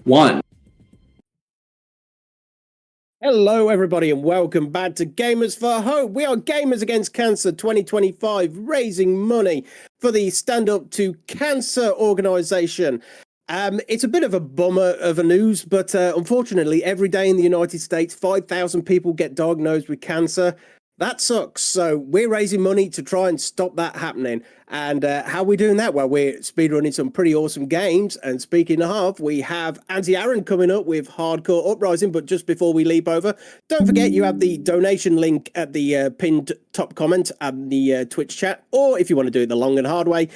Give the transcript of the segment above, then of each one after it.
1. Hello, everybody, and welcome back to Gamers for Hope. We are Gamers Against Cancer 2025, raising money for the Stand Up to Cancer organisation. It's a bit of a bummer of a news, but unfortunately, every day in the United States, 5,000 people get diagnosed with cancer. That sucks. So we're raising money to try and stop that happening. And how are we doing that? Well, we're speedrunning some pretty awesome games. And speaking of, we have AntiAaron coming up with Hardcore Uprising. But just before we leap over, don't forget you have the donation link at the pinned top comment and the Twitch chat. Or if you want to do it the long and hard way,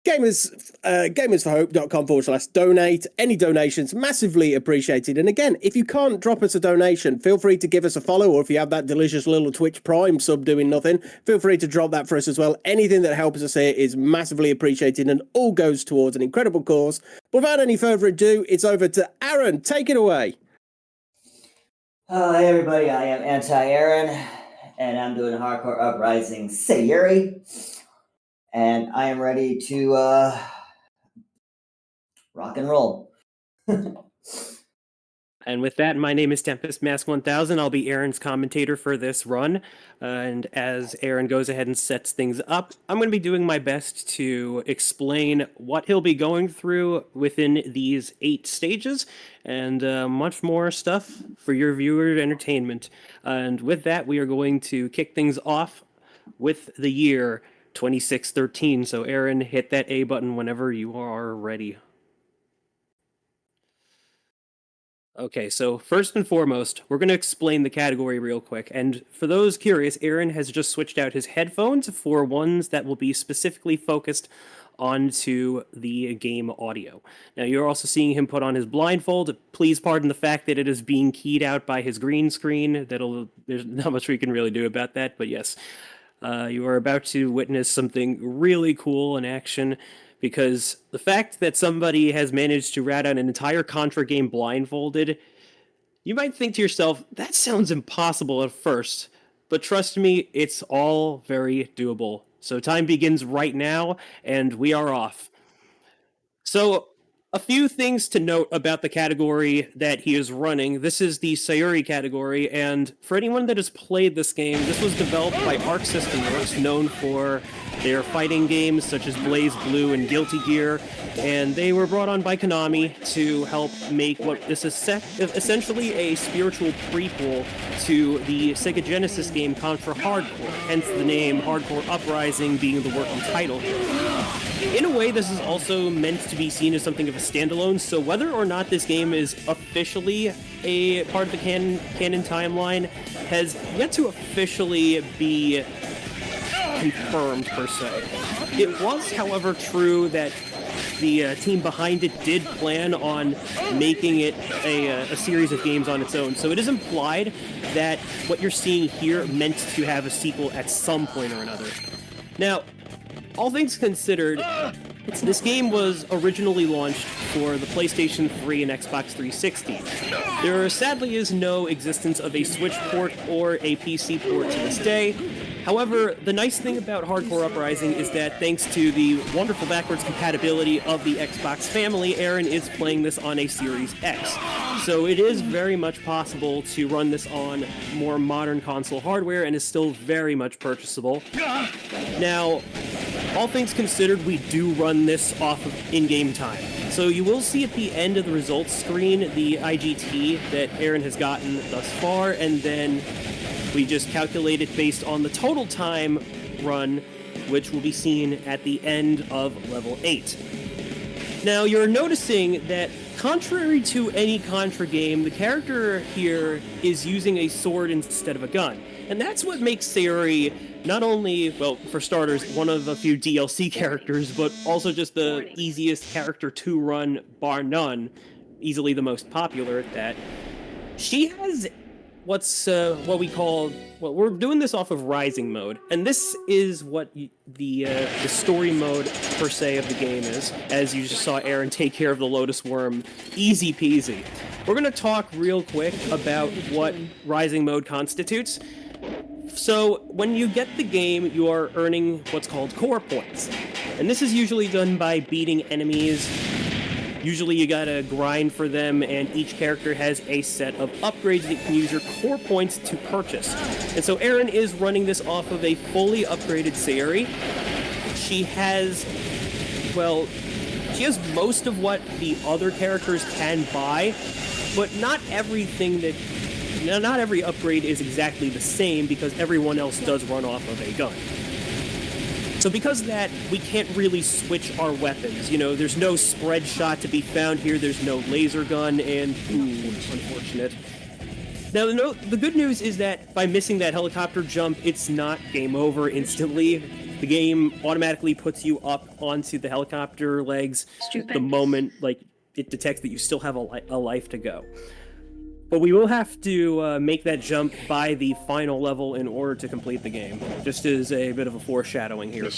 gamersforhope.com/donate. Any donations massively appreciated. And again, if you can't drop us a donation, feel free to give us a follow, or if you have that delicious little Twitch Prime sub doing nothing, feel free to drop that for us as well. Anything that helps us here is massively appreciated and all goes towards an incredible cause. Without any further ado, it's over to Aaron. Take it away. Hi everybody, I am AntiAaron, and I'm doing Hardcore Uprising Sayuri. And I am ready to rock and roll. And with that, my name is Tempest Mask 1000. I'll be Aaron's commentator for this run. And as Aaron goes ahead and sets things up, I'm going to be doing my best to explain what he'll be going through within these 8 stages and much more stuff for your viewer entertainment. And with that, we are going to kick things off with the year 2613. So Aaron, hit that A button whenever you are ready. Okay, so first and foremost, we're going to explain the category real quick. And for those curious, Aaron has just switched out his headphones for ones that will be specifically focused onto the game audio. Now, you're also seeing him put on his blindfold. Please pardon the fact that it is being keyed out by his green screen. There's not much we can really do about that, but yes. You are about to witness something really cool in action, because the fact that somebody has managed to rat out an entire Contra game blindfolded, you might think to yourself, that sounds impossible at first, but trust me, it's all very doable. So time begins right now, and we are off. So, a few things to note about the category that he is running. This is the Sayuri category, and for anyone that has played this game, this was developed by Arc System Works, known for their fighting games such as Blaze Blue and Guilty Gear, and they were brought on by Konami to help make what is essentially a spiritual prequel to the Sega Genesis game Contra Hardcore, hence the name Hardcore Uprising being the working title. In a way, this is also meant to be seen as something of a standalone, so whether or not this game is officially a part of the canon timeline has yet to officially be confirmed, per se. It was, however, true that the team behind it did plan on making it a series of games on its own, so it is implied that what you're seeing here meant to have a sequel at some point or another. Now, all things considered, this game was originally launched for the PlayStation 3 and Xbox 360. There sadly is no existence of a Switch port or a PC port to this day. However, the nice thing about Hardcore Uprising is that thanks to the wonderful backwards compatibility of the Xbox family, Aaron is playing this on a Series X. So it is very much possible to run this on more modern console hardware and is still very much purchasable. Now, all things considered, we do run this off of in-game time. So you will see at the end of the results screen the IGT that Aaron has gotten thus far, and then we just calculate it based on the total time run, which will be seen at the end of level 8. Now, you're noticing that contrary to any Contra game, the character here is using a sword instead of a gun. And that's what makes Sayuri not only, well, for starters, one of a few DLC characters, but also just the easiest character to run, bar none, easily the most popular at that. She has what we call, well, we're doing this off of Rising mode, and this is what the story mode per se of the game is, as you just saw Aaron take care of the Lotus Worm, easy peasy. We're going to talk real quick about what Rising mode constitutes. So, when you get the game, you are earning what's called core points. And this is usually done by beating enemies Usually you gotta grind for them, and each character has a set of upgrades that you can use your core points to purchase. And so Aaron is running this off of a fully upgraded Sayuri. She has, well, she has most of what the other characters can buy, but not everything that, not every upgrade is exactly the same because everyone else does run off of a gun. So because of that, we can't really switch our weapons. You know, there's no spread shot to be found here, there's no laser gun, and unfortunate. Now, the good news is that by missing that helicopter jump, it's not game over instantly. The game automatically puts you up onto the helicopter legs the moment, like, it detects that you still have a life to go. But we will have to make that jump by the final level in order to complete the game, just as a bit of a foreshadowing here.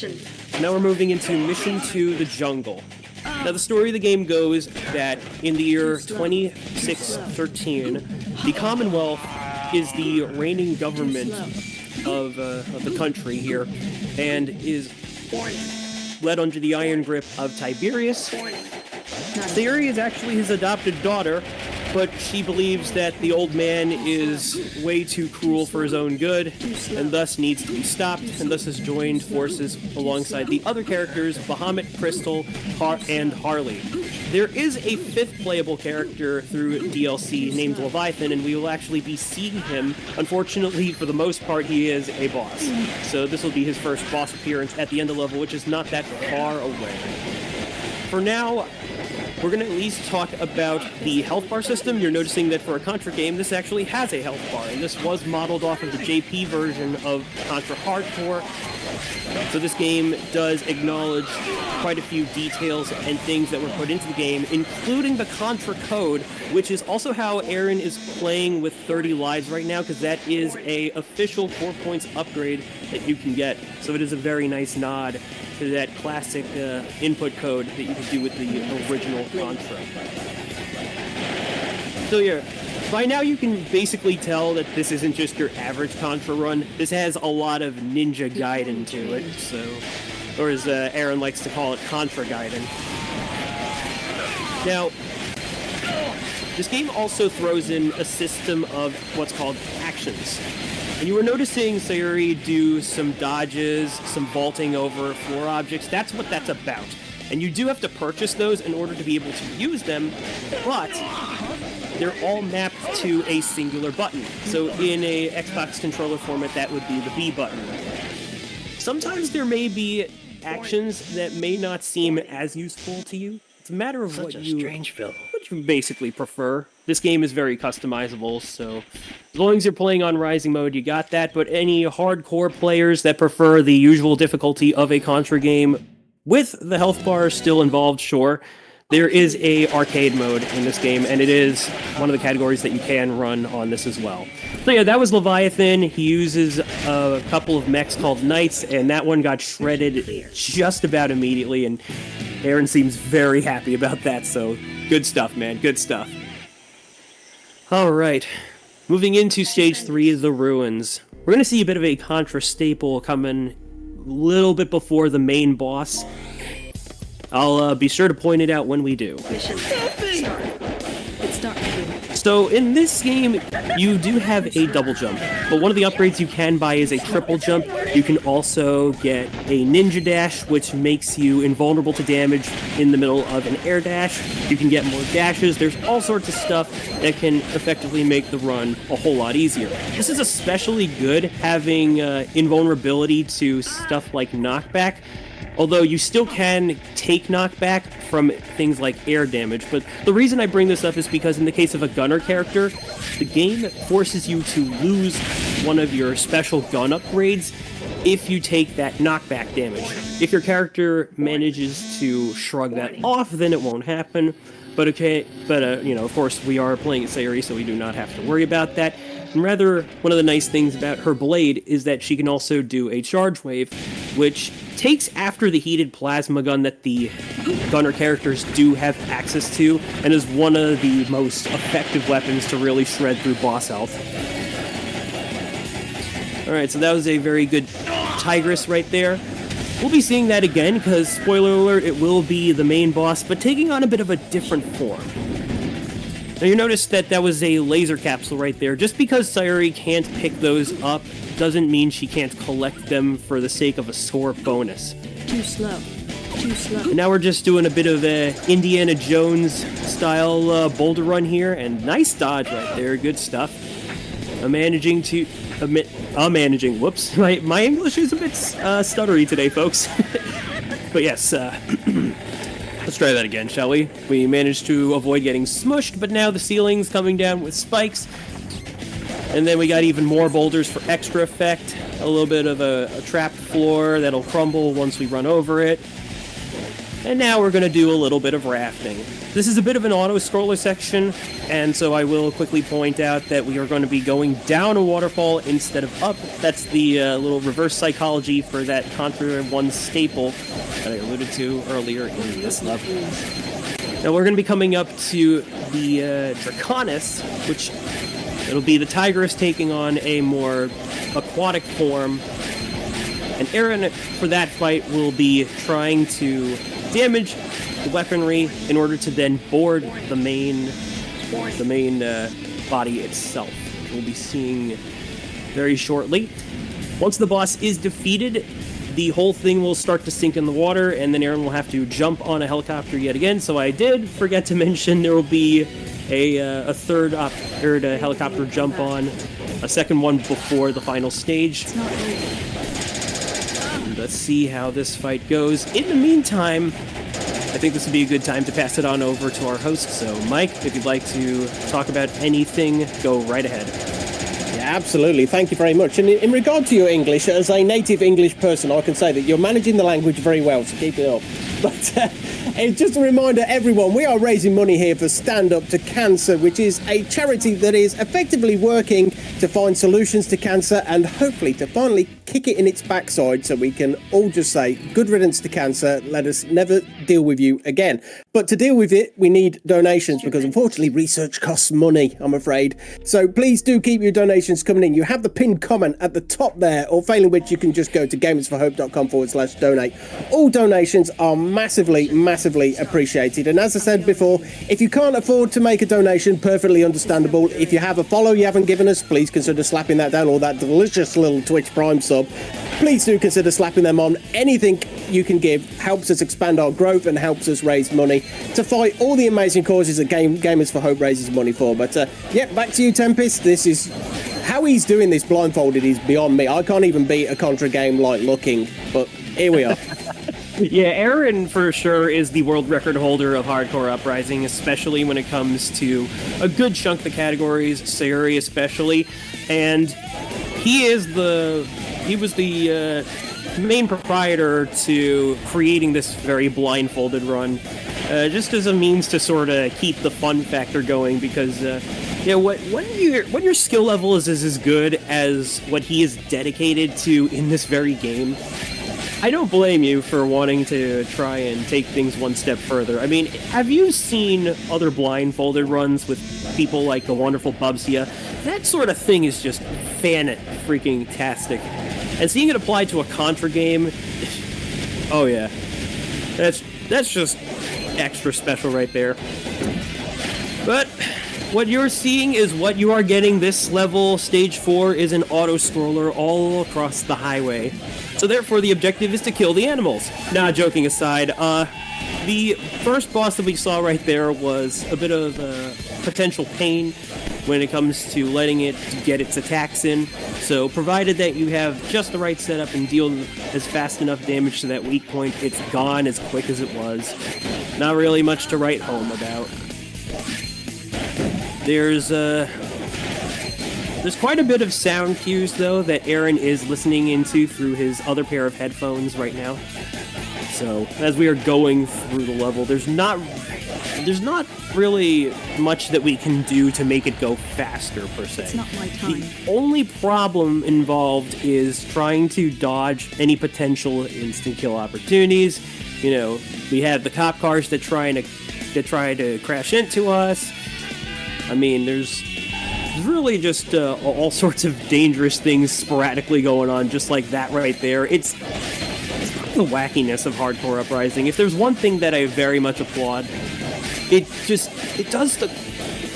Now we're moving into Mission to the Jungle. Now the story of the game goes that in the year 2613, the Commonwealth is the reigning government of the country here, and is led under the iron grip of Tiberius. Sayuri is actually his adopted daughter, but she believes that the old man is way too cruel for his own good, and thus needs to be stopped, and thus has joined forces alongside the other characters, Bahamut, Crystal, and Harley. There is a fifth playable character through DLC named Leviathan, and we will actually be seeing him. Unfortunately, for the most part, he is a boss. So this will be his first boss appearance at the end of the level, which is not that far away. For now, we're going to at least talk about the health bar system. You're noticing that for a Contra game, this actually has a health bar, and this was modeled off of the JP version of Contra Hardcore. So this game does acknowledge quite a few details and things that were put into the game, including the Contra code, which is also how Aaron is playing with 30 lives right now, because that is a official 4 points upgrade that you can get. So it is a very nice nod to that classic input code that you could do with the original Contra. So yeah, by now you can basically tell that this isn't just your average Contra run. This has a lot of Ninja Gaiden to it, so, or as Aaron likes to call it, Contra Gaiden. Now, this game also throws in a system of what's called actions. And you were noticing Sayuri do some dodges, some vaulting over floor objects. That's what that's about. And you do have to purchase those in order to be able to use them, but they're all mapped to a singular button. So in a Xbox controller format, that would be the B button. Sometimes there may be actions that may not seem as useful to you. It's a matter of what you basically prefer. This game is very customizable, so as long as you're playing on Rising mode, you got that. But any hardcore players that prefer the usual difficulty of a Contra game, with the health bar still involved, sure, there is a arcade mode in this game, and it is one of the categories that you can run on this as well. So yeah, that was Leviathan. He uses a couple of mechs called Knights, and that one got shredded just about immediately, and Aaron seems very happy about that, so good stuff, man, good stuff. Alright, moving into Stage 3 of the Ruins. We're going to see a bit of a Contra staple coming a little bit before the main boss. I'll be sure to point it out when we do. So in this game, you do have a double jump, but one of the upgrades you can buy is a triple jump. You can also get a ninja dash, which makes you invulnerable to damage in the middle of an air dash. You can get more dashes. There's all sorts of stuff that can effectively make the run a whole lot easier. This is especially good having invulnerability to stuff like knockback, although you still can take knockback from things like air damage. But the reason I bring this up is because in the case of a gunner character, the game forces you to lose one of your special gun upgrades if you take that knockback damage. If your character manages to shrug that off, then it won't happen. But you know, of course, we are playing at Sayuri, so we do not have to worry about that. And rather, one of the nice things about her blade is that she can also do a charge wave, which takes after the heated plasma gun that the gunner characters do have access to, and is one of the most effective weapons to really shred through boss health. Alright, so that was a very good Tigress right there. we'll be seeing that again, because, spoiler alert, it will be the main boss, but taking on a bit of a different form. Now, you notice that was a laser capsule right there. Just because Sayuri can't pick those up doesn't mean she can't collect them for the sake of a score bonus. Too slow. Too slow. And now we're just doing a bit of a Indiana Jones style boulder run here, and nice dodge right there. Good stuff. I'm managing. Whoops, my English is a bit stuttery today, folks. But yes, let's try that again, shall we? We managed to avoid getting smushed, but now the ceiling's coming down with spikes. And then we got even more boulders for extra effect. A little bit of a trapped floor that'll crumble once we run over it. And now we're going to do a little bit of rafting. This is a bit of an auto-scroller section, and so I will quickly point out that we are going to be going down a waterfall instead of up. That's the little reverse psychology for that Contra 1 staple that I alluded to earlier in this level. Now we're going to be coming up to the Draconis, which it'll be the Tigress taking on a more aquatic form. And Aaron, for that fight, will be trying to damage the weaponry in order to then board the main body itself, which we'll be seeing very shortly. Once the boss is defeated, the whole thing will start to sink in the water, and then Aaron will have to jump on a helicopter yet again. So I did forget to mention there will be a third helicopter jump on, a second one before the final stage. Let's see how this fight goes. In the meantime, I think this would be a good time to pass it on over to our host. So, Mike, if you'd like to talk about anything, go right ahead. Yeah, absolutely. Thank you very much. And in regard to your English, as a native English person, I can say that you're managing the language very well, so keep it up. But it's just a reminder, everyone, we are raising money here for Stand Up to Cancer, which is a charity that is effectively working to find solutions to cancer and hopefully to finally kick it in its backside so we can all just say, good riddance to cancer, let us never deal with you again. But to deal with it, we need donations because unfortunately research costs money, I'm afraid. So please do keep your donations coming in. You have the pinned comment at the top there, or failing which you can just go to gamersforhope.com/donate. All donations are massively appreciated. And as I said before, if you can't afford to make a donation, perfectly understandable. If you have a follow you haven't given us, please consider slapping that down, or that delicious little Twitch Prime sub. Please do consider slapping them on. Anything you can give helps us expand our growth and helps us raise money to fight all the amazing causes that Gamers for Hope raises money for. But yeah, back to you, Tempest. This is how he's doing this blindfolded is beyond me. I can't even beat a Contra game like looking, but here we are. Yeah, Aaron for sure is the world record holder of Hardcore Uprising, especially when it comes to a good chunk of the categories, Sayuri especially, and he was the main proprietor to creating this very blindfolded run, just as a means to sort of keep the fun factor going, because when your skill level is as good as what he is dedicated to in this very game, I don't blame you for wanting to try and take things one step further. I mean, have you seen other blindfolded runs with people like the wonderful Bubsia? That sort of thing is just fan-freaking-tastic. And seeing it applied to a Contra game, oh yeah, that's just extra special right there. But what you're seeing is what you are getting. This level, stage 4, is an auto-scroller all across the highway. So therefore, the objective is to kill the animals. Nah, joking aside, the first boss that we saw right there was a bit of potential pain when it comes to letting it get its attacks in. So provided that you have just the right setup and deal as fast enough damage to that weak point, it's gone as quick as it was. Not really much to write home about. There's quite a bit of sound cues, though, that Aaron is listening into through his other pair of headphones right now. So, as we are going through the level, there's not really much that we can do to make it go faster, per se. It's not my time. The only problem involved is trying to dodge any potential instant kill opportunities. You know, we have the cop cars that try to crash into us. I mean, there's really just all sorts of dangerous things sporadically going on, just like that right there. It's the wackiness of Hardcore Uprising. If there's one thing that I very much applaud, it does the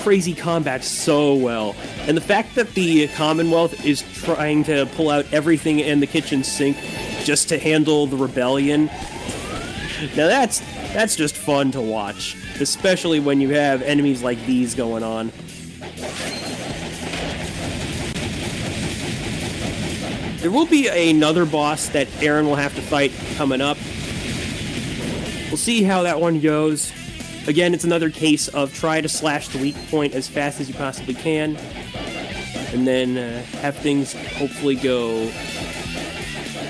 crazy combat so well. And the fact that the Commonwealth is trying to pull out everything in the kitchen sink just to handle the rebellion, now that's just fun to watch, especially when you have enemies like these going on. There will be another boss that Aaron will have to fight coming up. We'll see how that one goes. Again, it's another case of try to slash the weak point as fast as you possibly can, and then have things hopefully go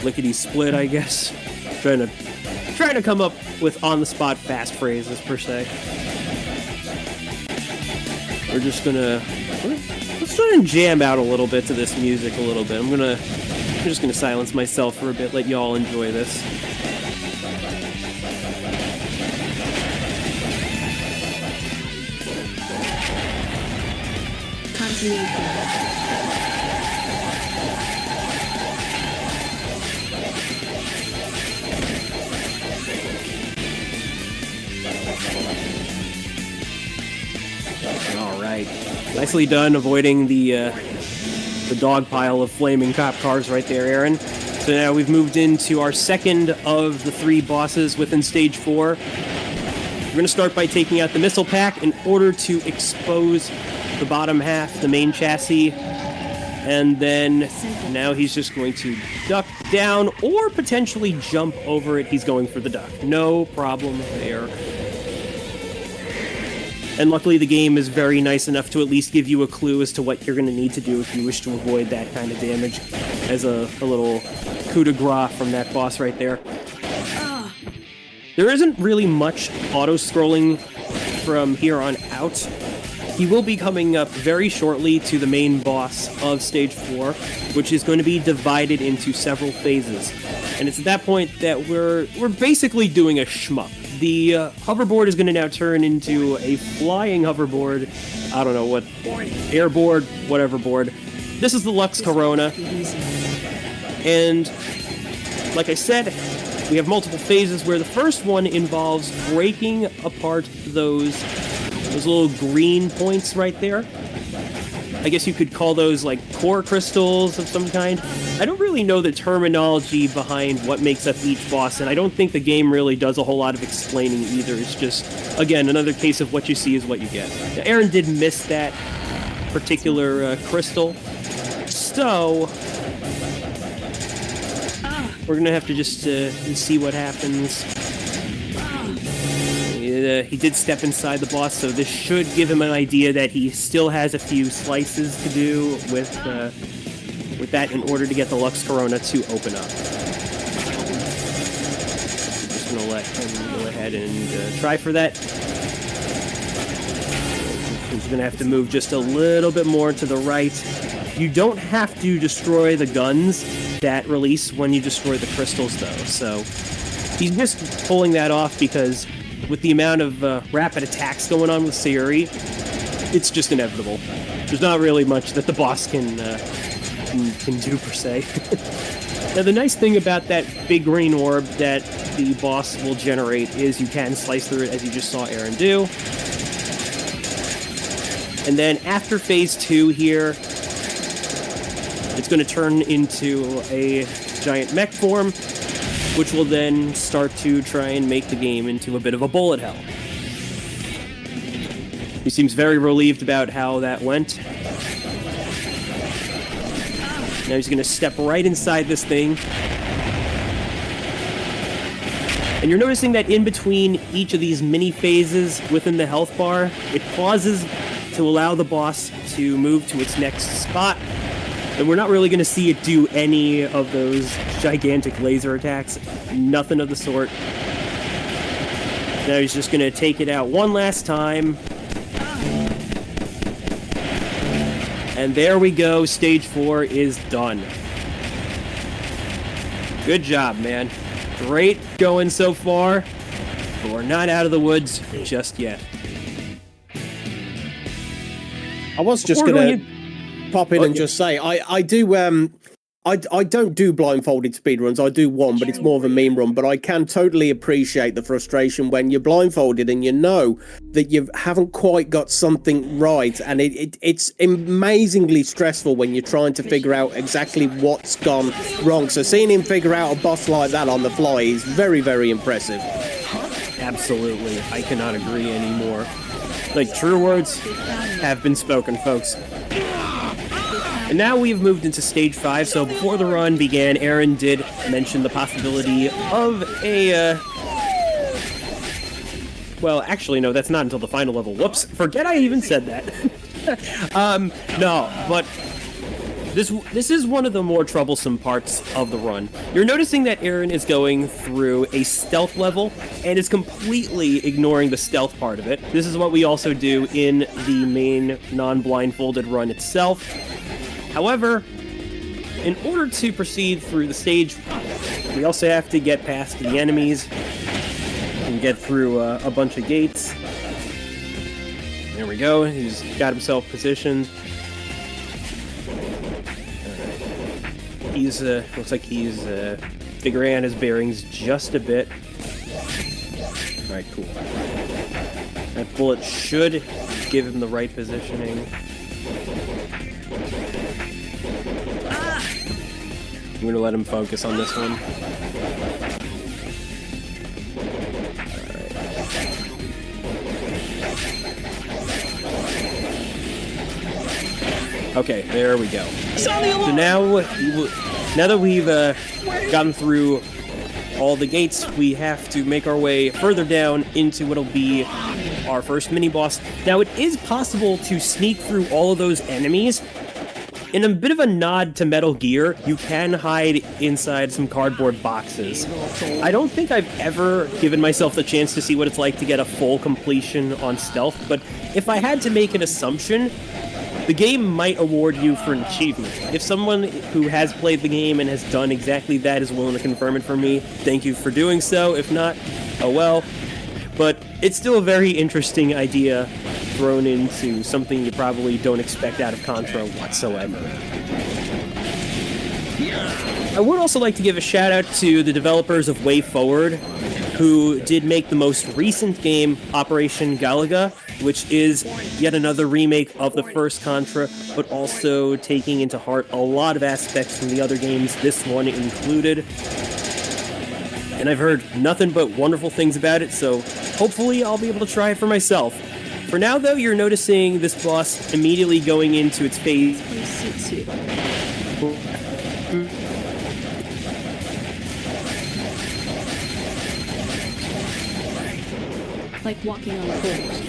lickety-split, I guess. Trying to come up with on-the-spot fast phrases, per se. Let's try and jam out a little bit to this music a little bit. I'm just gonna silence myself for a bit, let y'all enjoy this. All right. Nicely done avoiding the dog pile of flaming cop cars right there, Aaron. So now we've moved into our second of the 3 bosses within Stage 4. We're going to start by taking out the missile pack in order to expose the bottom half, the main chassis. And then now he's just going to duck down or potentially jump over it. He's going for the duck. No problem there. And luckily the game is very nice enough to at least give you a clue as to what you're going to need to do if you wish to avoid that kind of damage, as a little coup de grace from that boss right there. There isn't really much auto-scrolling from here on out. He will be coming up very shortly to the main boss of Stage 4, which is going to be divided into several phases. And it's at that point that we're basically doing a shmup. The hoverboard is going to now turn into a flying hoverboard. I don't know what, airboard, whatever board. This is the Lux Corona. And like I said, we have multiple phases where the first one involves breaking apart those little green points right there. I guess you could call those like core crystals of some kind. I don't really know the terminology behind what makes up each boss, and I don't think the game really does a whole lot of explaining either. It's just, again, another case of what you see is what you get. Now, Aaron did miss that particular crystal, so we're gonna have to just see what happens. He did step inside the boss, so this should give him an idea that he still has a few slices to do with that in order to get the Lux Corona to open up. I'm just gonna let him go ahead and try for that. He's gonna have to move just a little bit more to the right. You don't have to destroy the guns that release when you destroy the crystals, though, so he's just pulling that off because with the amount of rapid attacks going on with Sayuri, it's just inevitable. There's not really much that the boss can do, per se. Now, the nice thing about that big green orb that the boss will generate is you can slice through it, as you just saw Aaron do. And then after Phase 2 here, it's going to turn into a giant mech form, which will then start to try and make the game into a bit of a bullet hell. He seems very relieved about how that went. Now he's going to step right inside this thing. And you're noticing that in between each of these mini phases within the health bar, it pauses to allow the boss to move to its next spot. And we're not really going to see it do any of those gigantic laser attacks. Nothing of the sort. Now he's just going to take it out one last time. And there we go. Stage 4 is done. Good job, man. Great going so far. But we're not out of the woods just yet. I was just going to pop in and just say, I do I don't do blindfolded speedruns. I do one, but it's more of a meme run. But I can totally appreciate the frustration when you're blindfolded and you know that you haven't quite got something right. And it's amazingly stressful when you're trying to figure out exactly what's gone wrong. So seeing him figure out a boss like that on the fly is very, very impressive. Absolutely. I cannot agree anymore. Like, true words have been spoken, folks. And now we've moved into stage 5, so before the run began, Aaron did mention the possibility of a, well, actually, no, that's not until the final level. Whoops, forget I even said that. No, but this is one of the more troublesome parts of the run. You're noticing that Aaron is going through a stealth level and is completely ignoring the stealth part of it. This is what we also do in the main non-blindfolded run itself. However, in order to proceed through the stage, we also have to get past the enemies and get through a bunch of gates. There we go. He's got himself positioned. He's looks like he's figuring out his bearings just a bit. All right, cool. That bullet should give him the right positioning. I'm gonna let him focus on this one. Alright. Okay, there we go. So now that we've gotten through all the gates, we have to make our way further down into what'll be our first mini-boss. Now, it is possible to sneak through all of those enemies. In a bit of a nod to Metal Gear, you can hide inside some cardboard boxes. I don't think I've ever given myself the chance to see what it's like to get a full completion on stealth, but if I had to make an assumption, the game might award you for an achievement. If someone who has played the game and has done exactly that is willing to confirm it for me, thank you for doing so. If not, oh well. But it's still a very interesting idea thrown into something you probably don't expect out of Contra whatsoever. I would also like to give a shout out to the developers of Way Forward, who did make the most recent game, Operation Galaga, which is yet another remake of the first Contra, but also taking into heart a lot of aspects from the other games, this one included. And I've heard nothing but wonderful things about it, so hopefully I'll be able to try it for myself. For now, though, you're noticing this boss immediately going into its phase. Like walking on coals.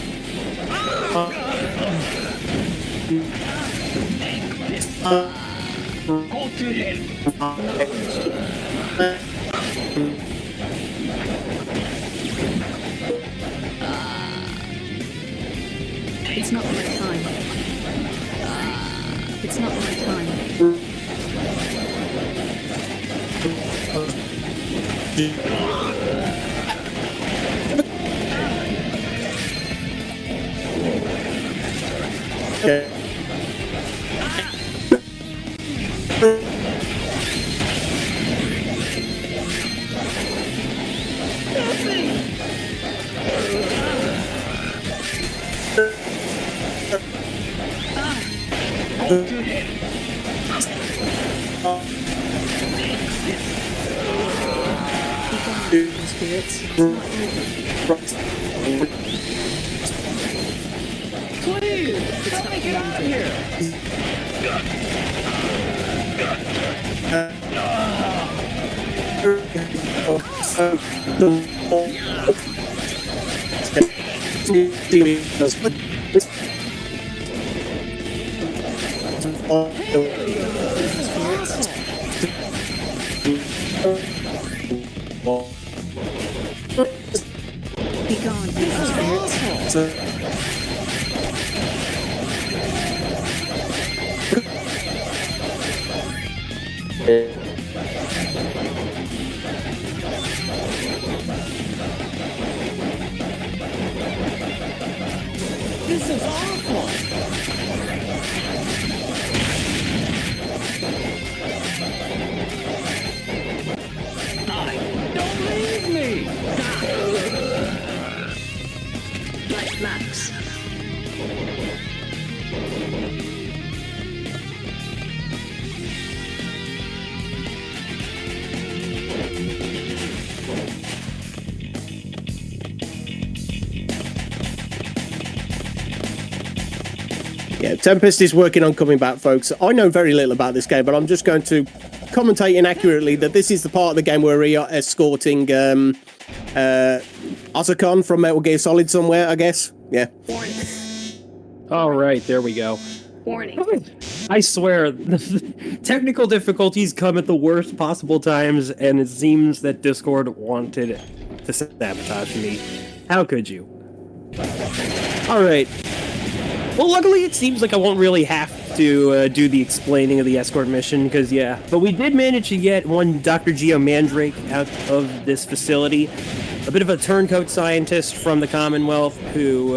It's not my time. It's not my time. Okay. Spirits. Please, help me get out of here. Be gone, evil spirits. This is awful. Yeah, Tempest is working on coming back, folks. I know very little about this game, but I'm just going to commentate inaccurately that this is the part of the game where we are escorting Otacon from Metal Gear Solid somewhere, I guess. Yeah. Warning. All right, there we go. Warning. I swear, technical difficulties come at the worst possible times, and it seems that Discord wanted to sabotage me. How could you? All right. Well, luckily, it seems like I won't really have to do the explaining of the escort mission, because, yeah. But we did manage to get one Dr. Geo Mandrake out of this facility. A bit of a turncoat scientist from the Commonwealth who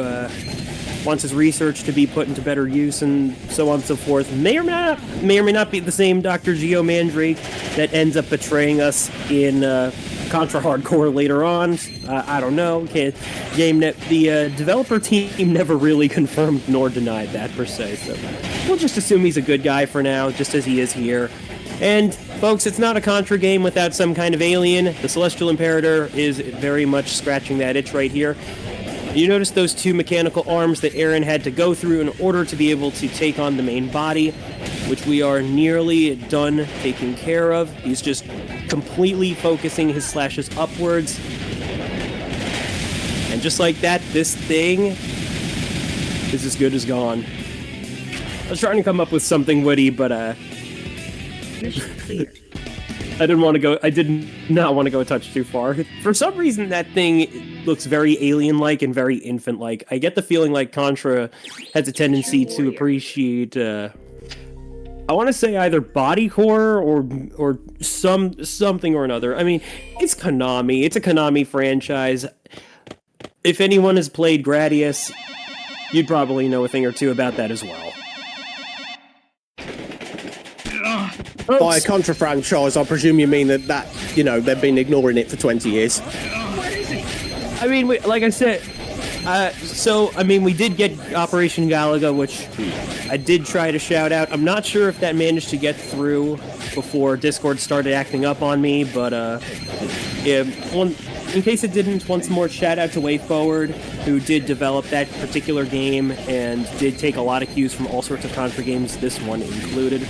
wants his research to be put into better use and so on and so forth. May or may not be the same Dr. Geo Mandrake that ends up betraying us in Contra Hardcore later on. I don't know. The developer team never really confirmed nor denied that per se, so we'll just assume he's a good guy for now, just as he is here. And folks, it's not a Contra game without some kind of alien. The Celestial Imperator is very much scratching that itch right here. You notice those two mechanical arms that Aaron had to go through in order to be able to take on the main body, which we are nearly done taking care of. He's just completely focusing his slashes upwards. And just like that, this thing is as good as gone. I was trying to come up with something witty, but Mission cleared. I did not want to go a touch too far. For some reason, that thing looks very alien-like and very infant-like. I get the feeling like Contra has a tendency to appreciate, I want to say either body horror or something or another. I mean, it's Konami. It's a Konami franchise. If anyone has played Gradius, you'd probably know a thing or two about that as well. By a Contra franchise, I presume you mean that they've been ignoring it for 20 years. I mean, like I said, we did get Operation Galaga, which I did try to shout out. I'm not sure if that managed to get through before Discord started acting up on me, but in case it didn't, once more shout out to WayForward, who did develop that particular game and did take a lot of cues from all sorts of Contra games, this one included.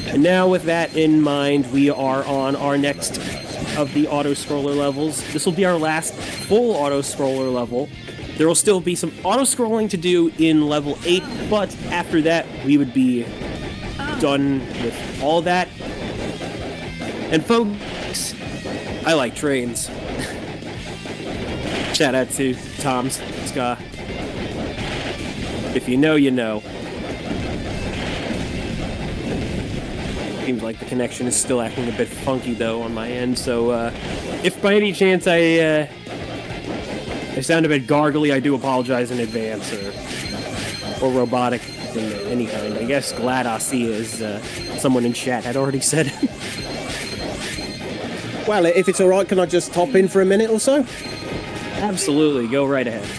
And now with that in mind, we are on our next of the auto-scroller levels. This will be our last full auto-scroller level. There will still be some auto-scrolling to do in level 8, but after that, we would be done with all that. And folks, I like trains. Shout out to Tom's Ska. If you know, you know. Seems like the connection is still acting a bit funky though on my end, so if by any chance I sound a bit gargly, I do apologize in advance, or robotic in any kind. I guess GLaDOS, as someone in chat had already said. Well, if it's alright, can I just hop in for a minute or so? Absolutely, go right ahead.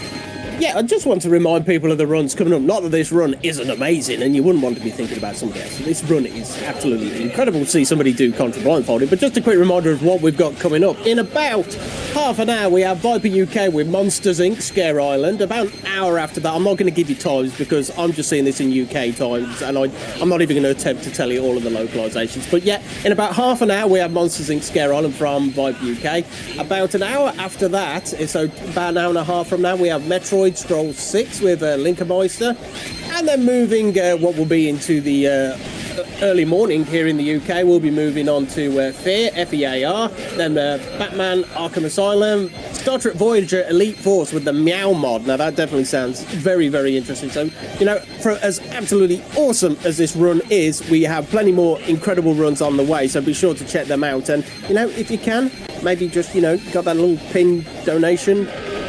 Yeah, I just want to remind people of the runs coming up. Not that this run isn't amazing, and you wouldn't want to be thinking about somebody else. This run is absolutely incredible to see somebody do Contra Blindfolded, but just a quick reminder of what we've got coming up. In about half an hour, we have Viper UK with Monsters Inc. Scare Island. About an hour after that, I'm not going to give you times because I'm just seeing this in UK times, and I'm not even going to attempt to tell you all of the localizations. But yeah, in about half an hour, we have Monsters Inc. Scare Island from Viper UK. About an hour after that, so about an hour and a half from now, we have Metroid Scroll 6 with Linkermeister, and then moving what will be into the early morning here in the UK, we'll be moving on to Fear, F-E-A-R, then Batman Arkham Asylum, Star Trek Voyager Elite Force with the Meow mod. Now that definitely sounds very, very interesting. So, for as absolutely awesome as this run is, we have plenty more incredible runs on the way, so be sure to check them out. And, if you can, maybe just, got that little pin donation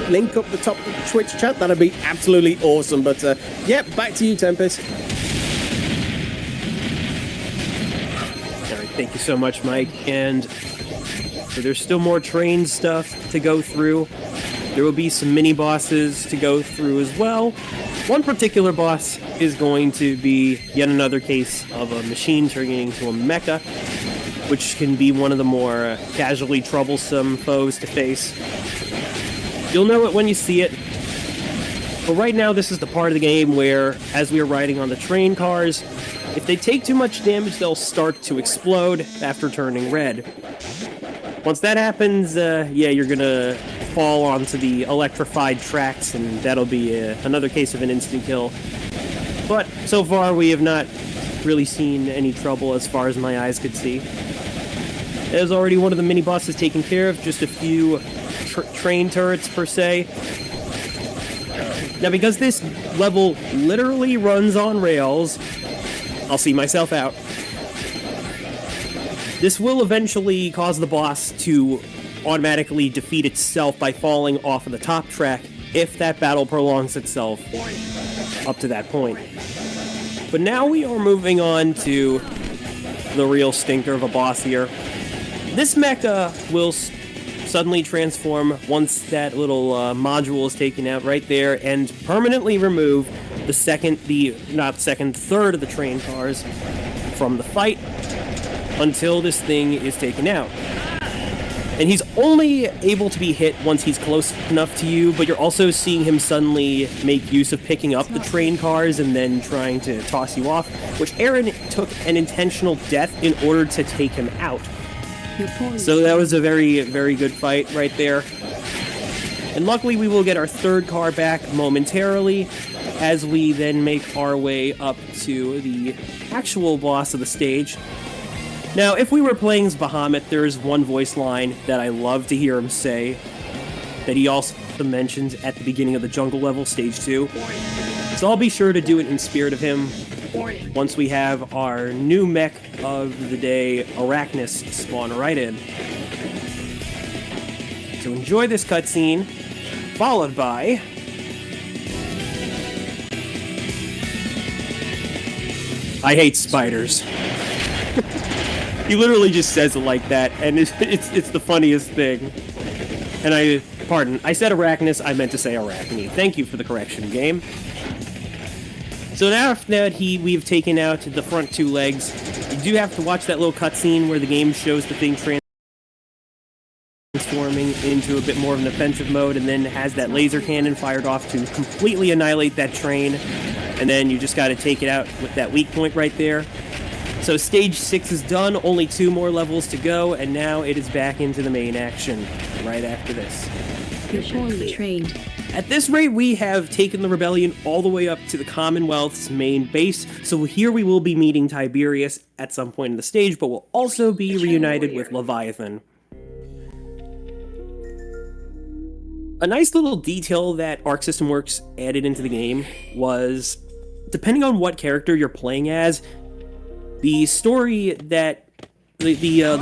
link up the top of the Twitch chat, that'd be absolutely awesome. But yeah, back to you, Tempest. All right, thank you so much, Mike. And so there's still more train stuff to go through. There will be some mini bosses to go through as well. One particular boss is going to be yet another case of a machine turning into a mecha, which can be one of the more casually troublesome foes to face. You'll know it when you see it. But right now, this is the part of the game where, as we are riding on the train cars, if they take too much damage, they'll start to explode after turning red. Once that happens, yeah, you're gonna fall onto the electrified tracks, and that'll be another case of an instant kill. But so far, we have not really seen any trouble as far as my eyes could see. There's already one of the mini-bosses taken care of, just a few train turrets per se. Now, because this level literally runs on rails, I'll see myself out. This will eventually cause the boss to automatically defeat itself by falling off of the top track if that battle prolongs itself up to that point. But now we are moving on to the real stinker of a boss here. This mecha will suddenly transform once that little module is taken out right there and permanently remove the third of the train cars from the fight until this thing is taken out. And he's only able to be hit once he's close enough to you, but you're also seeing him suddenly make use of picking up the train cars and then trying to toss you off, which Aaron took an intentional death in order to take him out. So that was a very, very good fight right there. And luckily we will get our third car back momentarily as we then make our way up to the actual boss of the stage. Now, if we were playing as Bahamut, there's one voice line that I love to hear him say that he also mentions at the beginning of the jungle level, stage 2. So I'll be sure to do it in spirit of him once we have our new mech of the day, Arachnus, spawn right in. So enjoy this cutscene, followed by... I hate spiders. He literally just says it like that, and it's the funniest thing. And I said Arachnus, I meant to say Arachne. Thank you for the correction, game. So now that we've taken out the front two legs, you do have to watch that little cutscene where the game shows the thing transforming into a bit more of an offensive mode, and then has that laser cannon fired off to completely annihilate that train, and then you just got to take it out with that weak point right there. So stage 6 is done, only 2 more levels to go, and now it is back into the main action right after this. You're poorly trained. At this rate, we have taken the rebellion all the way up to the Commonwealth's main base, so here we will be meeting Tiberius at some point in the stage, but we'll also be reunited with Leviathan. A nice little detail that Arc System Works added into the game was, depending on what character you're playing as, the story that the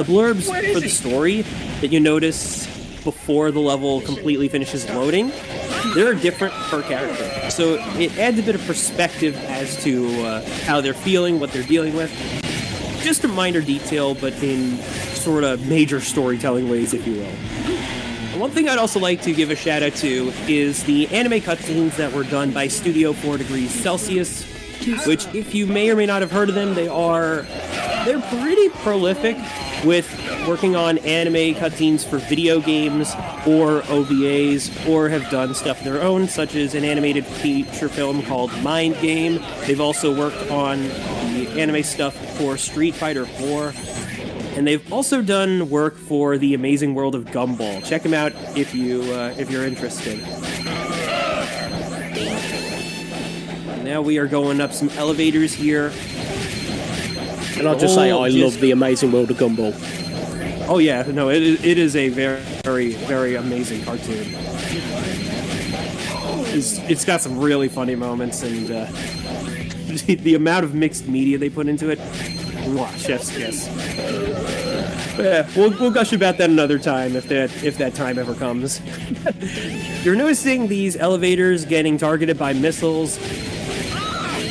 blurbs for the story that you notice before the level completely finishes loading, they're different per character. So it adds a bit of perspective as to how they're feeling, what they're dealing with. Just a minor detail, but in sort of major storytelling ways, if you will. And one thing I'd also like to give a shout out to is the anime cutscenes that were done by Studio 4 Degrees Celsius, which, if you may or may not have heard of them, they're pretty prolific with working on anime cutscenes for video games or OVAs, or have done stuff of their own, such as an animated feature film called Mind Game. They've also worked on the anime stuff for Street Fighter 4, and they've also done work for The Amazing World of Gumball. Check them out if you're interested. Now we are going up some elevators here. And I'll just say I love The Amazing World of Gumball. Oh yeah, no, it is a very, very, very amazing cartoon. It's got some really funny moments, and the amount of mixed media they put into it, mwah, chef's kiss. But yeah, we'll gush about that another time if that time ever comes. You're noticing these elevators getting targeted by missiles,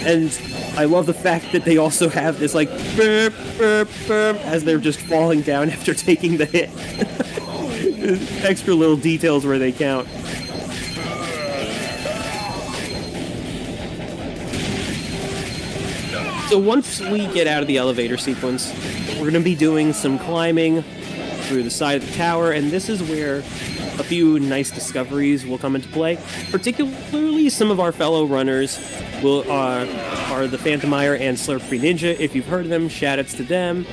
and I love the fact that they also have this, like, burp, burp, burp, as they're just falling down after taking the hit. Extra little details where they count. So once we get out of the elevator sequence, we're going to be doing some climbing, through the side of the tower, and this is where a few nice discoveries will come into play. Particularly, some of our fellow runners are the Phantomire and Slurpee Ninja. If you've heard of them, shoutouts to them.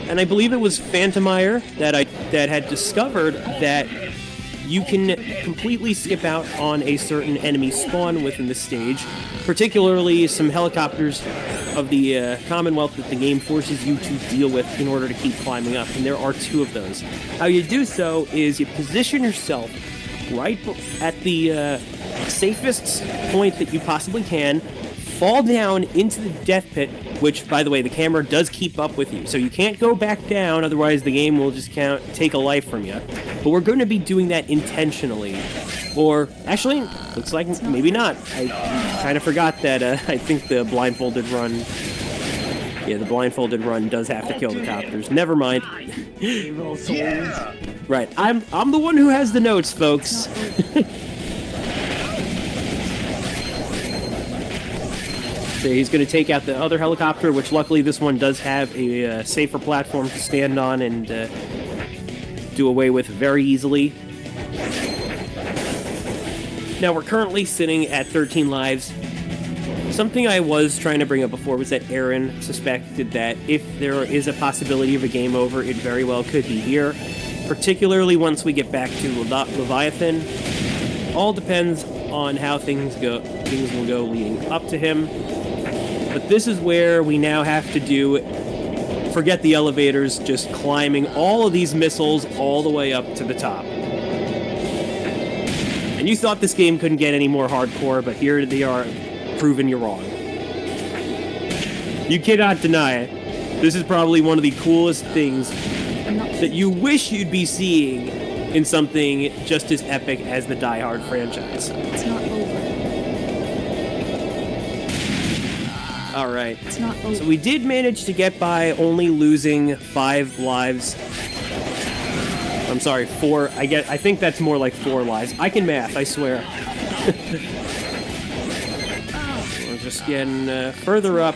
And I believe it was Phantomire that had discovered that you can completely skip out on a certain enemy spawn within the stage, particularly some helicopters of the Commonwealth that the game forces you to deal with in order to keep climbing up, and there are 2 of those. How you do so is you position yourself right at the safest point that you possibly can, fall down into the death pit, which, by the way, the camera does keep up with you, so you can't go back down, otherwise the game will just take a life from you. But we're going to be doing that intentionally. Or, actually, looks like maybe not. I kind of forgot that I think the Blindfolded run... Yeah, the Blindfolded run does have to kill the copters. Never mind. Right, I'm the one who has the notes, folks. So he's going to take out the other helicopter, which luckily this one does have a safer platform to stand on and do away with very easily. Now we're currently sitting at 13 lives. Something I was trying to bring up before was that Aaron suspected that if there is a possibility of a game over, it very well could be here. Particularly once we get back to Leviathan. All depends on how things will go leading up to him. But this is where we now have to forget the elevators, just climbing all of these missiles all the way up to the top. And you thought this game couldn't get any more hardcore, but here they are, proving you wrong. You cannot deny it. This is probably one of the coolest things that you wish you'd be seeing in something just as epic as the Die Hard franchise. It's not over. All right. It's not over. So we did manage to get by, only losing 5 lives. I'm sorry, 4. I think that's more like 4 lives. I can math, I swear. We're just getting further up.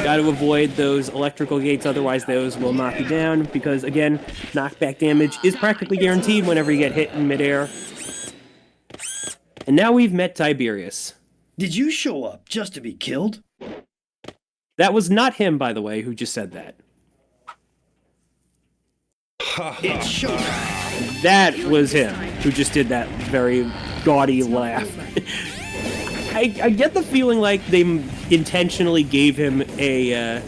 Got to avoid those electrical gates, otherwise those will knock you down, because again, knockback damage is practically guaranteed whenever you get hit in midair. And now we've met Tiberius. Did you show up just to be killed? That was not him, by the way, who just said that. It's showtime. That was him who just did that very gaudy laugh. I get the feeling like they intentionally gave him a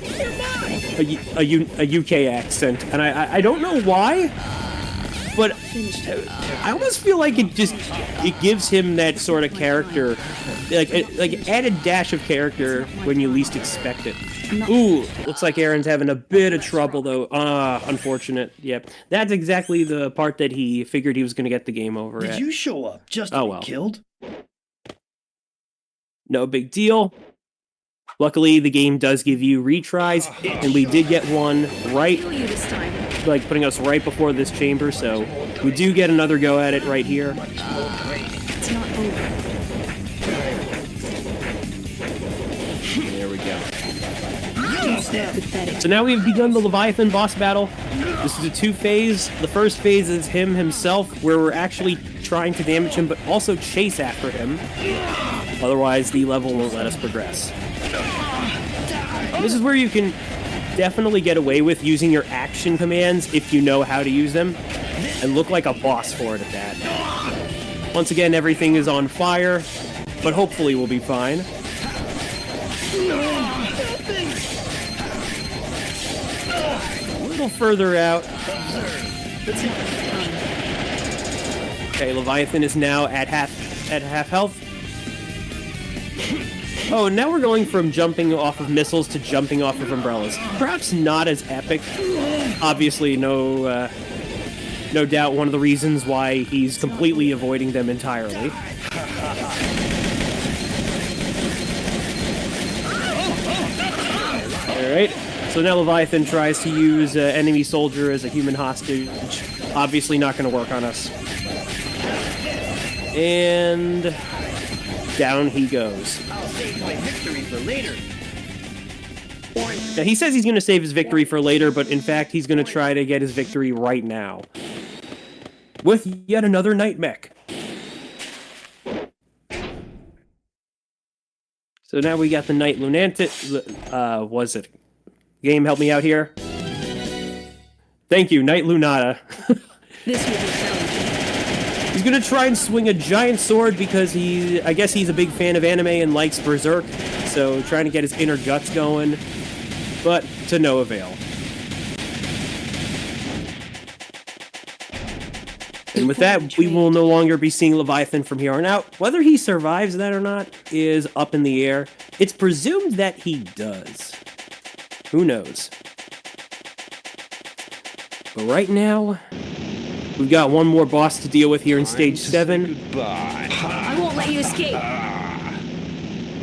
UK accent, and I don't know why, but I almost feel like it gives him that sort of character, like added dash of character when you least expect it. Ooh, looks like Aaron's having a bit of trouble though. Unfortunate. Yep, that's exactly the part that he figured he was going to get the game over at. Did you show up just to be killed? No big deal. Luckily, the game does give you retries, and we did get one right, like putting us right before this chamber, so we do get another go at it right here. It's not over. There we go. Pathetic. So now we've begun the Leviathan boss battle. This is a 2-phase. The first phase is him himself, where we're actually trying to damage him, but also chase after him. Otherwise, the level won't let us progress. This is where you can definitely get away with using your action commands if you know how to use them, and look like a boss for it at that. Once again, everything is on fire, but hopefully we'll be fine. A little further out. Okay, Leviathan is now at half health. Oh, now we're going from jumping off of missiles to jumping off of umbrellas. Perhaps not as epic. Obviously, no doubt one of the reasons why he's completely avoiding them entirely. Alright, so now Leviathan tries to use enemy soldier as a human hostage. Obviously not going to work on us. And down he goes. I'll save my victory for later. Now, he says he's going to save his victory for later, but in fact, he's going to try to get his victory right now. With yet another night mech. So now we got the Night Lunatic. Was it? Game, help me out here. Thank you, Night Lunata. This will be challenging. He's gonna try and swing a giant sword because I guess he's a big fan of anime and likes Berserk. So trying to get his inner guts going, but to no avail. And with that, we will no longer be seeing Leviathan from here on out. Whether he survives that or not is up in the air. It's presumed that he does. Who knows? But right now, we've got one more boss to deal with here in Stage 7. I won't let you escape.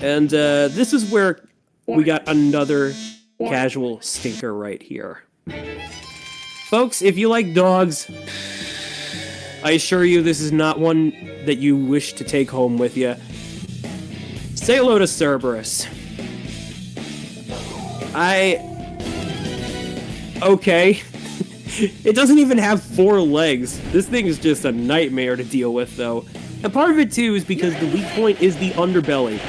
And this is where we got another casual stinker right here. Folks, if you like dogs, I assure you this is not one that you wish to take home with you. Say hello to Cerberus. Okay. It doesn't even have 4 legs. This thing is just a nightmare to deal with, though. And part of it, too, is because the weak point is the underbelly.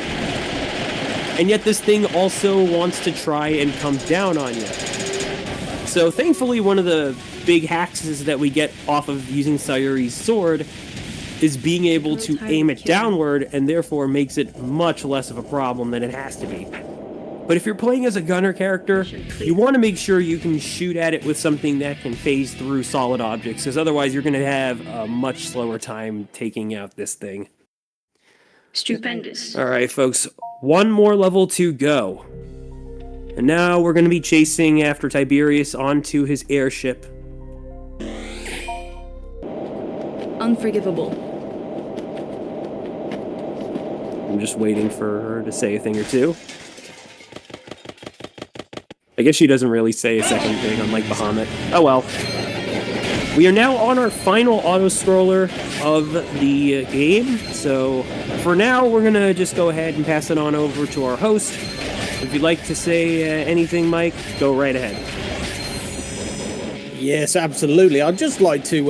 And yet this thing also wants to try and come down on you. So thankfully, one of the big hacks that we get off of using Sayuri's sword is being able to aim it downward, and therefore makes it much less of a problem than it has to be. But if you're playing as a gunner character, you want to make sure you can shoot at it with something that can phase through solid objects, because otherwise you're going to have a much slower time taking out this thing. Stupendous. Alright, folks. One more level to go. And now we're going to be chasing after Tiberius onto his airship. Unforgivable. I'm just waiting for her to say a thing or two. I guess she doesn't really say a second thing, unlike Bahamut. Oh well. We are now on our final auto-scroller of the game, so for now we're going to just go ahead and pass it on over to our host. If you'd like to say anything, Mike, go right ahead. Yes, absolutely. I'd just like to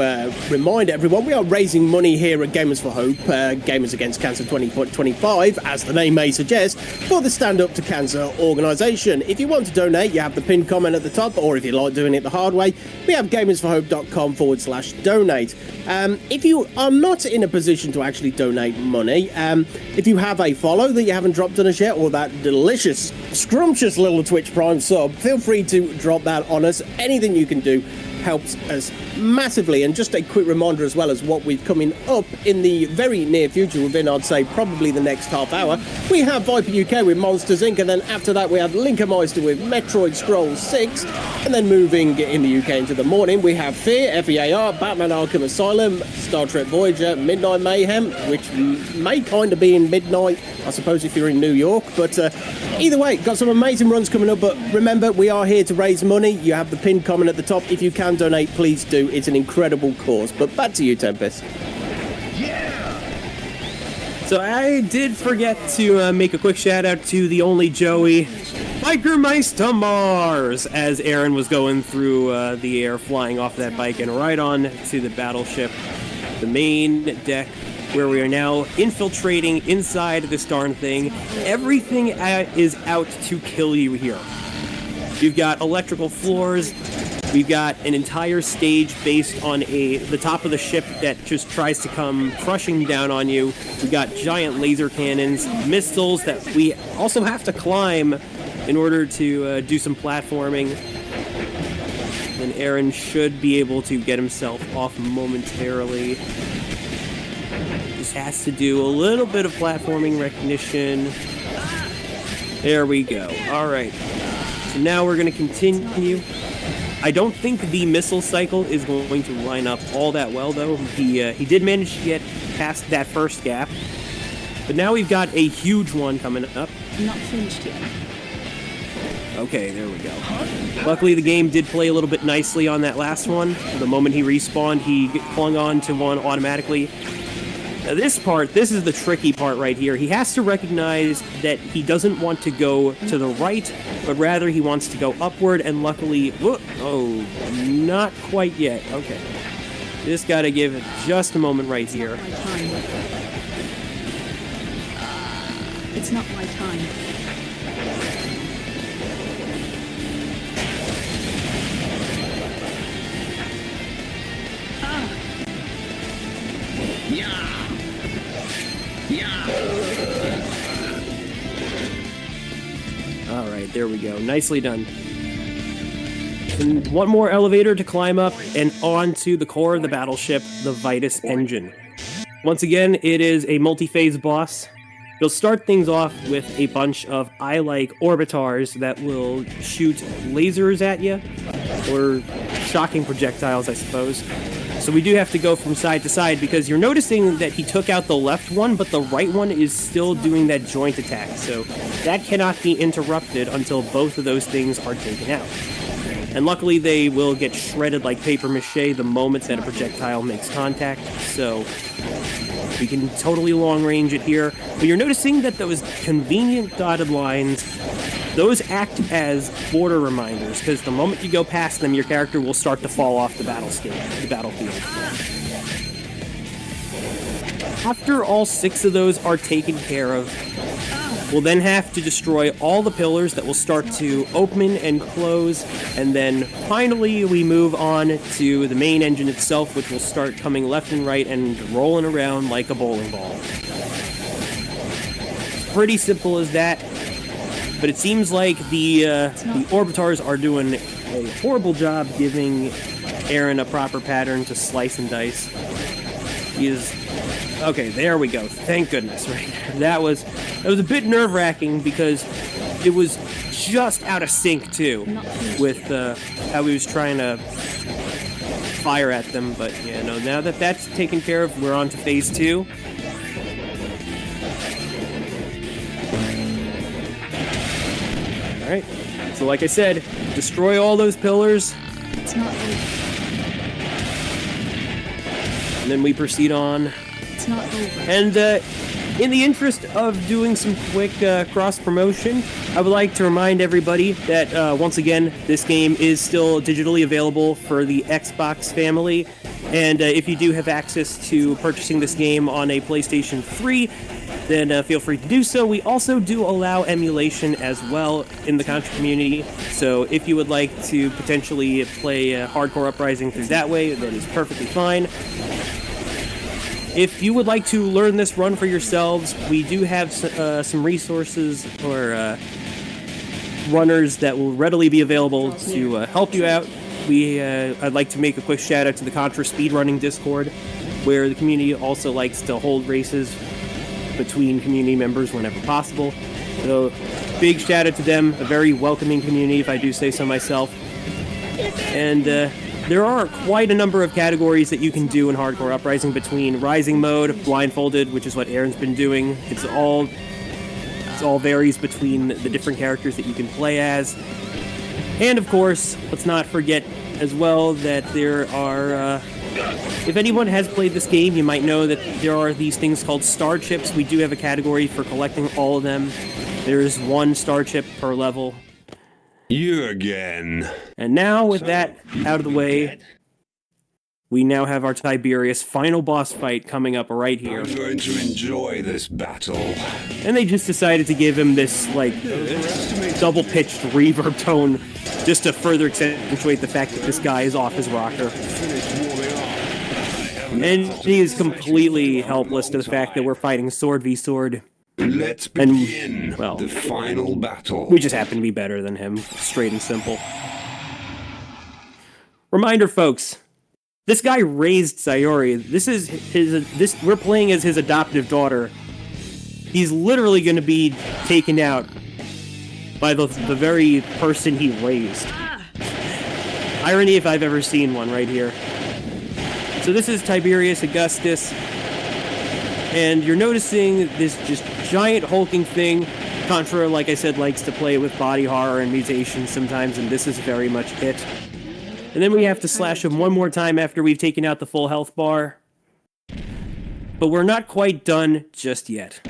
remind everyone we are raising money here at Gamers for Hope, Gamers Against Cancer 2025, as the name may suggest, for the Stand Up to Cancer organisation. If you want to donate, you have the pinned comment at the top, or if you like doing it the hard way, we have gamersforhope.com/donate. If you are not in a position to actually donate money, if you have a follow that you haven't dropped on us yet, or that delicious, scrumptious little Twitch Prime sub, feel free to drop that on us. Anything you can do helps us massively. And just a quick reminder as well as what we've coming up in the very near future, within I'd say probably the next half hour, we have Viper UK with Monsters Inc, and then after that we have Linkermeister with Metroid Scrolls 6, and then moving in the UK into the morning we have Fear, FEAR, Batman Arkham Asylum, Star Trek Voyager, Midnight Mayhem, which may kind of be in midnight, I suppose, if you're in New York, but either way, got some amazing runs coming up. But remember, we are here to raise money. You have the pinned comment at the top. If you can donate, please do. It's an incredible cause. But back to you, Tempest. So I did forget to make a quick shout out to the only Joey, Bikermeister Mars, as Aaron was going through the air, flying off that bike and right on to the battleship, the main deck, where we are now infiltrating inside this darn thing. Everything is out to kill you here. You've got electrical floors. We've got an entire stage based on the top of the ship that just tries to come crushing down on you. We've got giant laser cannons, missiles that we also have to climb in order to do some platforming. And Aaron should be able to get himself off momentarily. Just has to do a little bit of platforming recognition. There we go. All right. So now we're going to continue. I don't think the missile cycle is going to line up all that well, though. He did manage to get past that first gap. But now we've got a huge one coming up. Not finished yet. Okay, there we go. Luckily, the game did play a little bit nicely on that last one. The moment he respawned, he clung on to one automatically. This is the tricky part right here. He has to recognize that he doesn't want to go to the right, but rather he wants to go upward, and luckily... Oh, not quite yet. Okay. Just gotta give it just a moment right here. It's not my time. All right, there we go. Nicely done. And one more elevator to climb up and onto the core of the battleship, the Vitus engine. Once again, it is a multi-phase boss. You'll start things off with a bunch of eye-like orbitars that will shoot lasers at you, or shocking projectiles, I suppose. So we do have to go from side to side, because you're noticing that he took out the left one, but the right one is still doing that joint attack. So that cannot be interrupted until both of those things are taken out. And luckily they will get shredded like paper mache the moment that a projectile makes contact, so we can totally long range it here. But you're noticing that those convenient dotted lines, those act as border reminders, because the moment you go past them, your character will start to fall off the battlefield. After all 6 of those are taken care of, we'll then have to destroy all the pillars that will start to open and close, and then finally we move on to the main engine itself, which will start coming left and right and rolling around like a bowling ball. Pretty simple as that, but it seems like the orbitars are doing a horrible job giving Aaron a proper pattern to slice and dice. He is... Okay, there we go. Thank goodness, right? That was a bit nerve-wracking because it was just out of sync, too, with how he was trying to fire at them. But, yeah, no, now that that's taken care of, we're on to phase 2. Alright, so like I said, destroy all those pillars. It's not over. And then we proceed on. It's not over. And in the interest of doing some quick cross-promotion, I would like to remind everybody that, once again, this game is still digitally available for the Xbox family. And if you do have access to purchasing this game on a PlayStation 3, then feel free to do so. We also do allow emulation as well in the Contra community. So if you would like to potentially play Hardcore Uprising through that way, that is perfectly fine. If you would like to learn this run for yourselves, we do have some resources or runners that will readily be available to help you out. I'd like to make a quick shout out to the Contra speedrunning Discord, where the community also likes to hold races between community members whenever possible. So big shout out to them, a very welcoming community if I do say so myself. And there are quite a number of categories that you can do in Hardcore Uprising between Rising Mode, Blindfolded, which is what Aaron's been doing. It all varies between the different characters that you can play as. And of course, let's not forget as well that there are, if anyone has played this game, you might know that there are these things called star chips. We do have a category for collecting all of them. There's 1 star chip per level. You again. And now, with that out of the way, we now have our Tiberius final boss fight coming up right here. I'm going to enjoy this battle. And they just decided to give him this, like, double-pitched reverb tone just to further accentuate the fact that this guy is off his rocker. And he is completely helpless to the fact that we're fighting sword v sword. Let's begin the final battle. We just happen to be better than him, straight and simple. Reminder, folks, this guy raised Sayori. We're playing as his adoptive daughter. He's literally going to be taken out by the very person he raised. Irony if I've ever seen one right here. So this is Tiberius Augustus, and you're noticing this just giant hulking thing. Contra, like I said, likes to play with body horror and mutations sometimes, and this is very much it. And then we have to slash him one more time after we've taken out the full health bar. but we're not quite done just yet.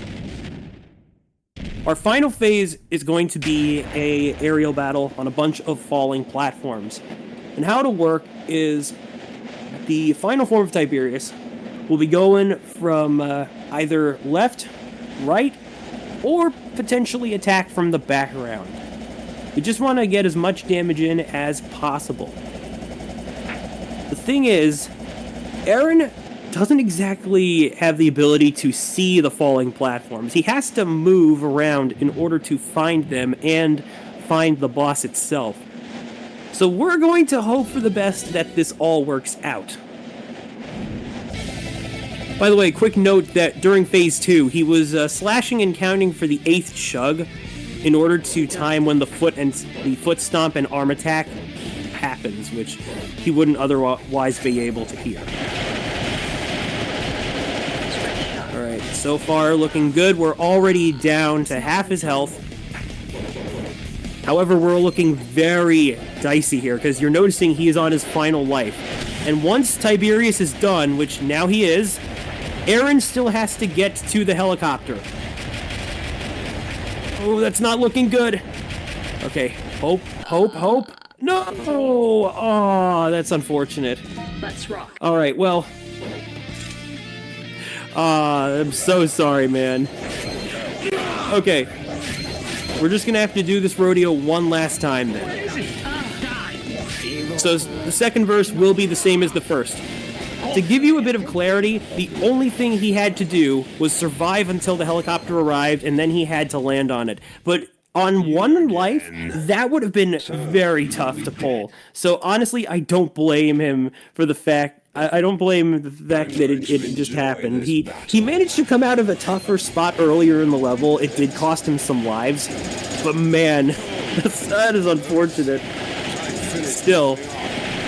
Our final phase is going to be a aerial battle on a bunch of falling platforms. And how it'll work is the final form of Tiberius will be going from either left, right, or potentially attack from the background. We just want to get as much damage in as possible. The thing is, Aaron doesn't exactly have the ability to see the falling platforms. He has to move around in order to find them and find the boss itself. So we're going to hope for the best that this all works out. By the way, quick note that during Phase 2, he was slashing and counting for the 8th chug in order to time when the foot stomp and arm attack happens, which he wouldn't otherwise be able to hear. Alright, so far looking good. We're already down to half his health. However, we're looking very dicey here, because you're noticing he is on his final life. And once Tiberius is done, which now he is, Aaron still has to get to the helicopter. Oh, that's not looking good. Okay, hope. No! Oh, that's unfortunate. Let's rock. Alright, well... I'm so sorry, man. Okay. We're just gonna have to do this rodeo one last time, then. So the second verse will be the same as the first. To give you a bit of clarity, the only thing he had to do was survive until the helicopter arrived, and then he had to land on it. But on one life, that would have been very tough to pull. So honestly, I don't blame him for the fact... I don't blame the fact that it just happened. He managed to come out of a tougher spot earlier in the level. It did cost him some lives. But man, that is unfortunate. Still...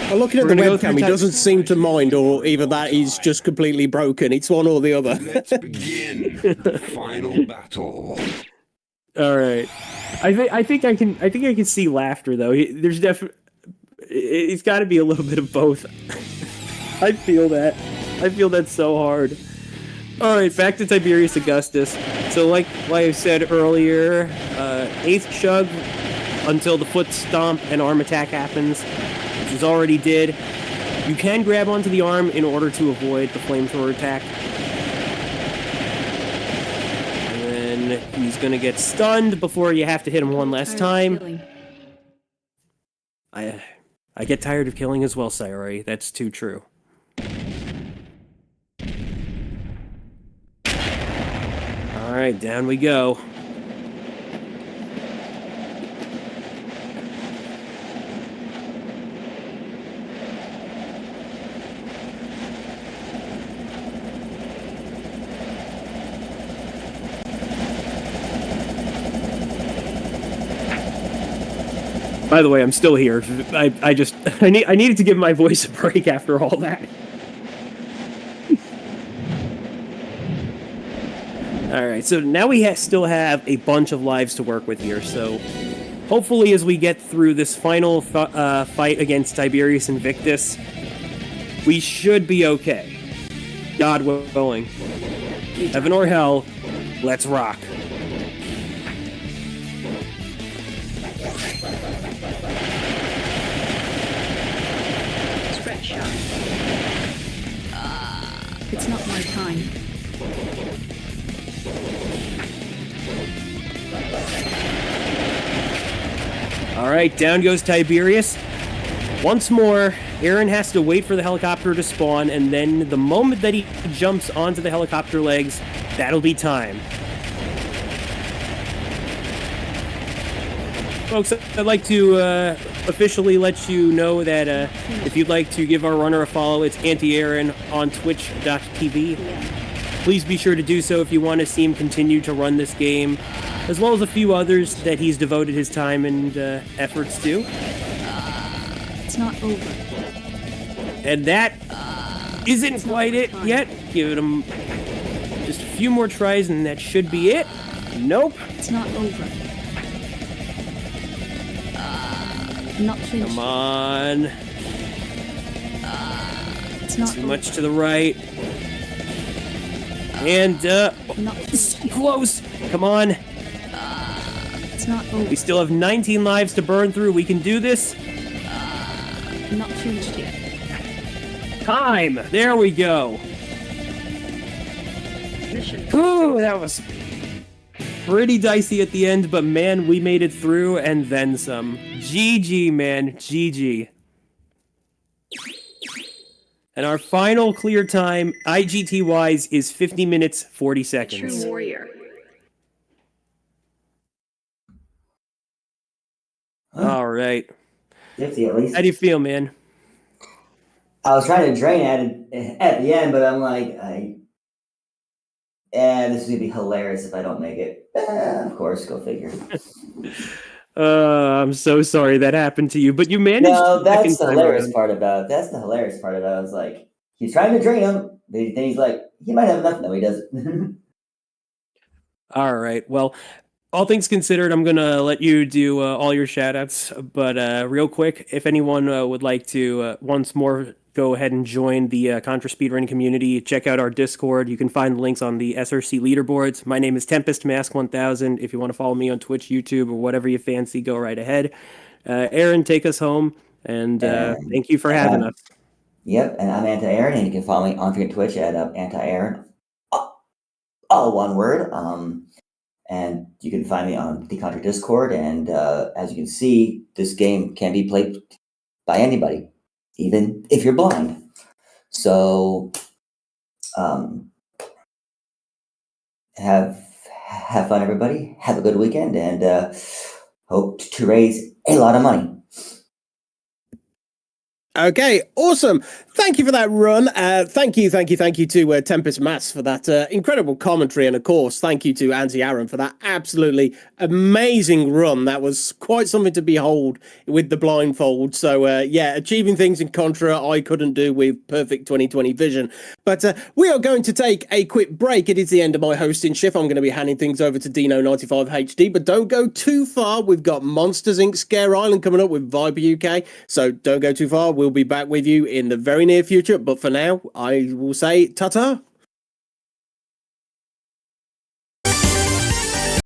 Well, looking at the webcam, he doesn't seem to mind, or either that he's just completely broken. It's one or the other. Let's begin the final battle. All right, I think I can see laughter though. There's definitely it's got to be a little bit of both. I feel that so hard. All right, back to Tiberius Augustus. So like I said earlier, 8th chug until the foot stomp and arm attack happens. Which already did. You can grab onto the arm in order to avoid the flamethrower attack. And then he's gonna get stunned before you have to hit him one last time. I get tired of killing as well, Sayori. That's too true. Alright, down we go. By the way, I'm still here. I needed to give my voice a break after all that. Alright, so now we still have a bunch of lives to work with here, so hopefully as we get through this final fight against Tiberius Invictus, we should be okay. God willing. Heaven or hell, let's rock. It's not my time. Alright, down goes Tiberius. Once more, Aaron has to wait for the helicopter to spawn, and then the moment that he jumps onto the helicopter legs, that'll be time. Folks, I'd like to officially let you know that if you'd like to give our runner a follow, it's AntiAaron on twitch.tv. Please be sure to do so if you want to see him continue to run this game, as well as a few others that he's devoted his time and efforts to. It's not over. And that isn't quite it yet. Give him just a few more tries and that should be it. Nope. It's not over. Not finished. Come on. It's not Too over. much to the right. And, Not close. Come on. It's not over. We still have 19 lives to burn through. We can do this. Not finished yet. Time. There we go. Ooh, that was pretty dicey at the end, but man, we made it through and then some. GG, man. GG. And our final clear time, IGT-wise, is 50 minutes, 40 seconds. True warrior. All right. 50 at least. How do you feel, man? I was trying to drain at the end, but I'm like, this is going to be hilarious if I don't make it. Of course, go figure. I'm so sorry that happened to you, but you managed. No, that's the hilarious part about it. I was like, he's trying to drain him. Then he's like, he might have enough. No, he doesn't. All right. Well, all things considered, I'm going to let you do all your shout-outs. But real quick, if anyone would like to once more go ahead and join the Contra Speedrun community, check out our Discord. You can find the links on the SRC leaderboards. My name is Tempest Mask 1000. If you want to follow me on Twitch, YouTube, or whatever you fancy, go right ahead. Aaron, take us home, and thank you for having us. Yep, and I'm AntiAaron, and you can follow me on Twitch at AntiAaron. All one word. And you can find me on the Contra Discord. And as you can see, this game can be played by anybody, even if you're blind. So have fun, everybody. Have a good weekend, and hope to raise a lot of money. Okay, awesome. Thank you for that run. Thank you to Tempest Mass for that incredible commentary. And of course, thank you to AntiAaron for that absolutely amazing run. That was quite something to behold with the blindfold. So yeah, achieving things in Contra I couldn't do with perfect 2020 vision. But we are going to take a quick break. It is the end of my hosting shift. I'm going to be handing things over to Dino95HD, but don't go too far. We've got Monsters Inc. Scare Island coming up with Viper UK. So don't go too far. We'll be back with you in the very near future. But for now, I will say ta-ta.